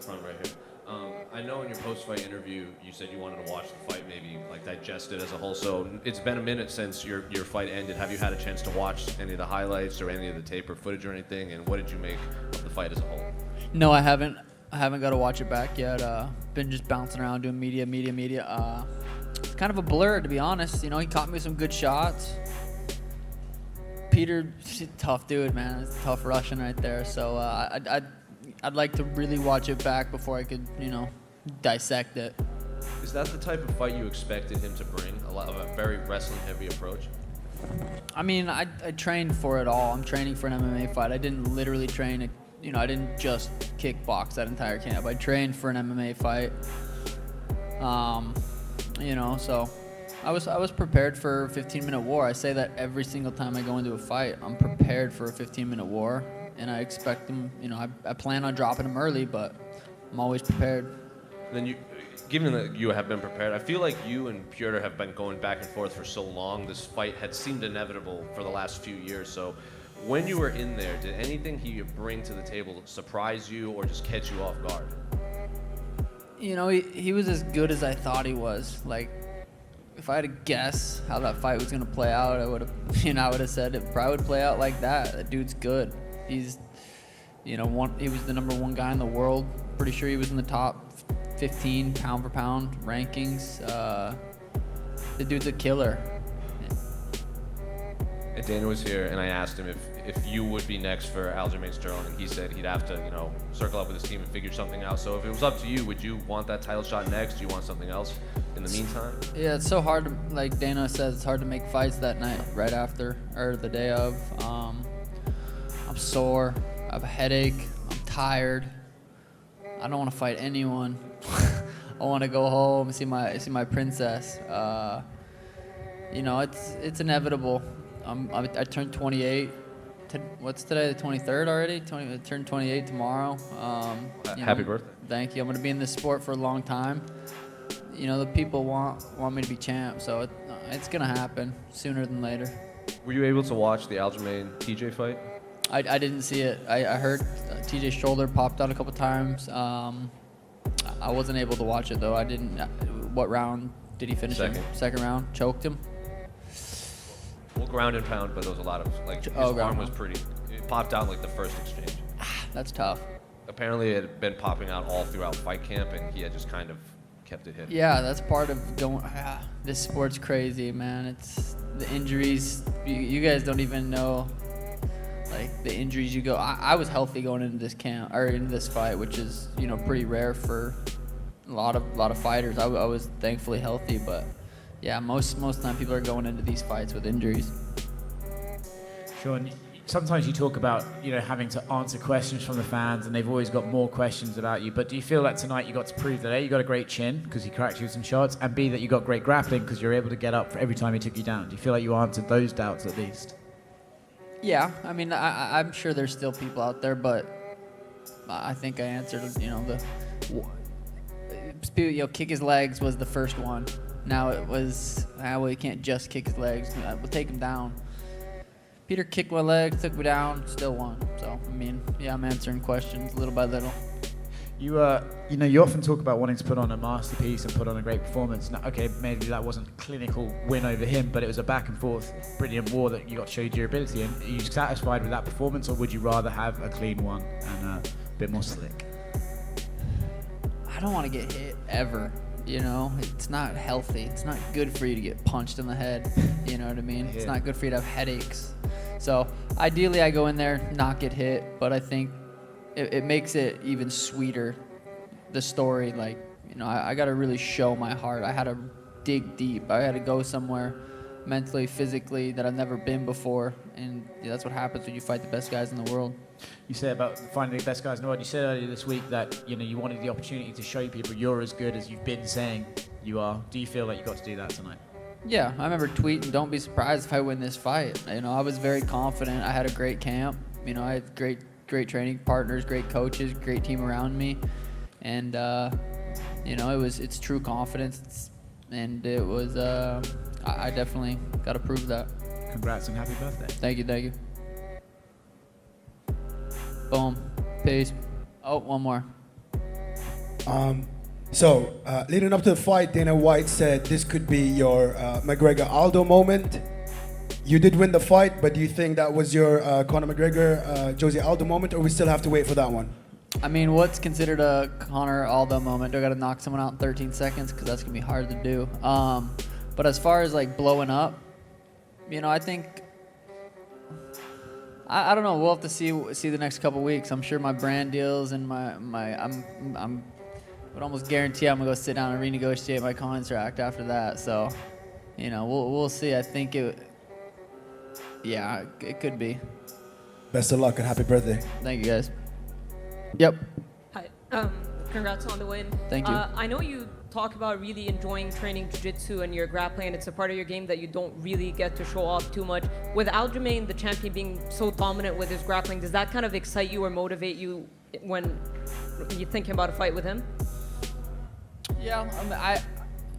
front right here. I know in your post-fight interview you said you wanted to watch the fight, maybe like digest it as a whole. So it's been a minute since your fight ended. Have you had a chance to watch any of the highlights or any of the tape or footage or anything? And what did you make of the fight as a whole? No, I haven't. I haven't got to watch it back yet. Been just bouncing around doing media. It's kind of a blur, to be honest. You know, he caught me with some good shots. Peter, tough dude, man. It's a tough Russian right there. So I'd like to really watch it back before I could, dissect it. Is that the type of fight you expected him to bring? A very wrestling-heavy approach? I mean, I trained for it all. I'm training for an MMA fight. I didn't literally train, I didn't just kickbox that entire camp. I trained for an MMA fight. So I was prepared for a 15-minute war. I say that every single time I go into a fight. I'm prepared for a 15-minute war, and I expect them, I plan on dropping them early, but I'm always prepared. Then given that you have been prepared, I feel like you and Pyotr have been going back and forth for so long. This fight had seemed inevitable for the last few years. So when you were in there, did anything he bring to the table surprise you or just catch you off guard? He was as good as I thought he was. Like, if I had to guess how that fight was going to play out, I would have said it probably would play out like that. That dude's good. He's, he was the number one guy in the world. Pretty sure he was in the top 15 pound for pound rankings. The dude's a killer. And Dana was here, and I asked him if you would be next for Aljamain Sterling, and he said he'd have to, circle up with his team and figure something out. So if it was up to you, would you want that title shot next? Do you want something else in the meantime? Yeah, it's so hard to, like Dana says, it's hard to make fights that night, right after, or the day of. I'm sore, I have a headache, I'm tired. I don't want to fight anyone. I want to go home and see my princess. It's inevitable. I turned 28. What's today? The 23rd already? I turned 28 tomorrow. Happy birthday. Thank you. I'm going to be in this sport for a long time. The people want me to be champ, so it's going to happen sooner than later. Were you able to watch the Aljamain TJ fight? I didn't see it. I heard TJ's shoulder popped out a couple times. I wasn't able to watch it, though. I didn't. What round did he finish him? Second round. Choked him? Well, ground and pound, but there was a lot of, his arm was pretty, it popped out like the first exchange. That's tough. Apparently it had been popping out all throughout fight camp, and he had just kind of kept it hidden. Yeah, that's part of going, this sport's crazy, man. It's the injuries. You guys don't even know, like, the injuries you go. I was healthy going into this camp, or into this fight, which is, pretty rare for a lot of fighters. I was thankfully healthy, but yeah, most of the time people are going into these fights with injuries. Sean, sometimes you talk about, having to answer questions from the fans, and they've always got more questions about you. But do you feel that tonight you got to prove that A, you got a great chin because he cracked you with some shots, and B, that you got great grappling because you're able to get up for every time he took you down? Do you feel like you answered those doubts at least? Yeah, I mean, I'm sure there's still people out there, but I think I answered, kick his legs was the first one. Now it was, you can't just kick his legs. We'll take him down. Peter kicked my legs, took me down, still won. So, I mean, yeah, I'm answering questions little by little. You often talk about wanting to put on a masterpiece and put on a great performance. Now, okay, maybe that wasn't a clinical win over him, but it was a back and forth, brilliant war that you got to show durability. And are you satisfied with that performance, or would you rather have a clean one and a bit more slick? I don't want to get hit ever. It's not healthy. It's not good for you to get punched in the head. You know what I mean? Yeah. It's not good for you to have headaches. So ideally I go in there, not get hit, but I think it makes it even sweeter, the story. Like, I got to really show my heart. I had to dig deep. I had to go somewhere mentally, physically that I've never been before. And that's what happens when you fight the best guys in the world. You said about finding the best guys in the world. You said earlier this week that you wanted the opportunity to show people you're as good as you've been saying you are. Do you feel like you got to do that tonight? Yeah, I remember tweeting, "Don't be surprised if I win this fight." I was very confident. I had a great camp. I had great training partners, great coaches, great team around me, and it's true confidence, and it was. I definitely got to prove that. Congrats and happy birthday. Thank you. Boom. Peace. Oh, one more. Leading up to the fight, Dana White said this could be your McGregor-Aldo moment. You did win the fight, but do you think that was your Conor McGregor, Jose Aldo moment, or we still have to wait for that one? I mean, what's considered a Conor Aldo moment? Do I got to knock someone out in 13 seconds? Because that's going to be hard to do. But as far as like blowing up, I think, I don't know. We'll have to see the next couple weeks. I'm sure my brand deals and I would almost guarantee I'm going to go sit down and renegotiate my contract after that. So, we'll see. I think it could be. Best of luck and happy birthday. Thank you, guys. Yep. Hi. Congrats on the win. Thank you. I know you talk about really enjoying training jiu-jitsu and your grappling, and it's a part of your game that you don't really get to show off too much. With Aljamain, the champion, being so dominant with his grappling, does that kind of excite you or motivate you when you're thinking about a fight with him? Yeah,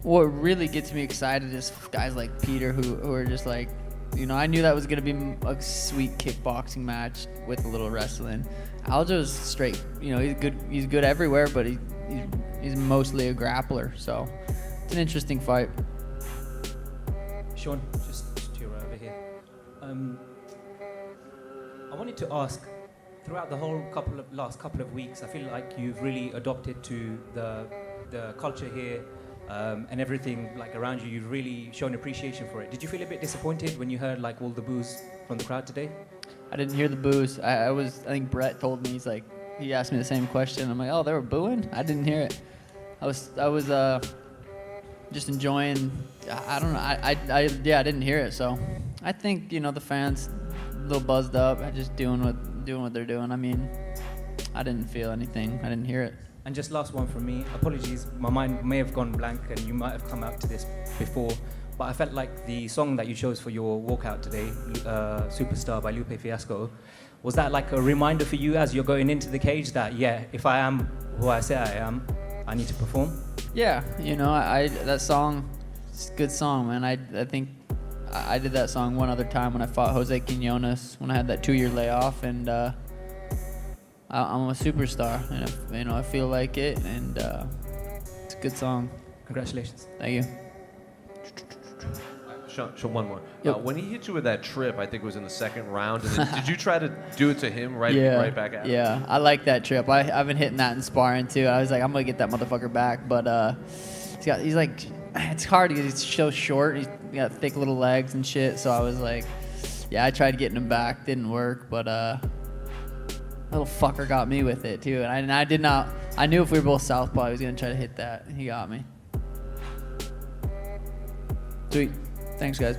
what really gets me excited is guys like Peter who are just like, I knew that was going to be a sweet kickboxing match with a little wrestling. Aljo's straight, he's good everywhere, but he's mostly a grappler, so it's an interesting fight. Sean, just to over here. I wanted to ask, throughout the whole last couple of weeks, I feel like you've really adopted to the culture here and everything like around you. You've really shown appreciation for it. Did you feel a bit disappointed when you heard like all the boos from the crowd today? I didn't hear the boos. I think Brett told me, he asked me the same question. I'm like, oh, they were booing? I didn't hear it. I was just enjoying. I don't know. I didn't hear it. So I think the fans a little buzzed up, just doing what they're doing. I mean, I didn't feel anything. I didn't hear it. And just last one from me. Apologies, my mind may have gone blank, and you might have come out to this before. But I felt like the song that you chose for your walkout today, Superstar by Lupe Fiasco, was that like a reminder for you as you're going into the cage that, if I am who I say I am, I need to perform? Yeah, that song, it's a good song, man. I think I did that song one other time when I fought Jose Quinones, when I had that 2-year layoff, and I'm a superstar, and I feel like it, and it's a good song. Congratulations. Thank you. Sean, one more. Yep. When he hit you with that trip, I think it was in the second round. And then, did you try to do it to him right back at him? Yeah, I like that trip. I've been hitting that in sparring too. I was like, I'm gonna get that motherfucker back, but he's like, it's hard because he's so short. He's got thick little legs and shit. So I was like, I tried getting him back, didn't work, but little fucker got me with it too. And I did not. I knew if we were both southpaw, he was gonna try to hit that. And he got me. Sweet. Thanks, guys.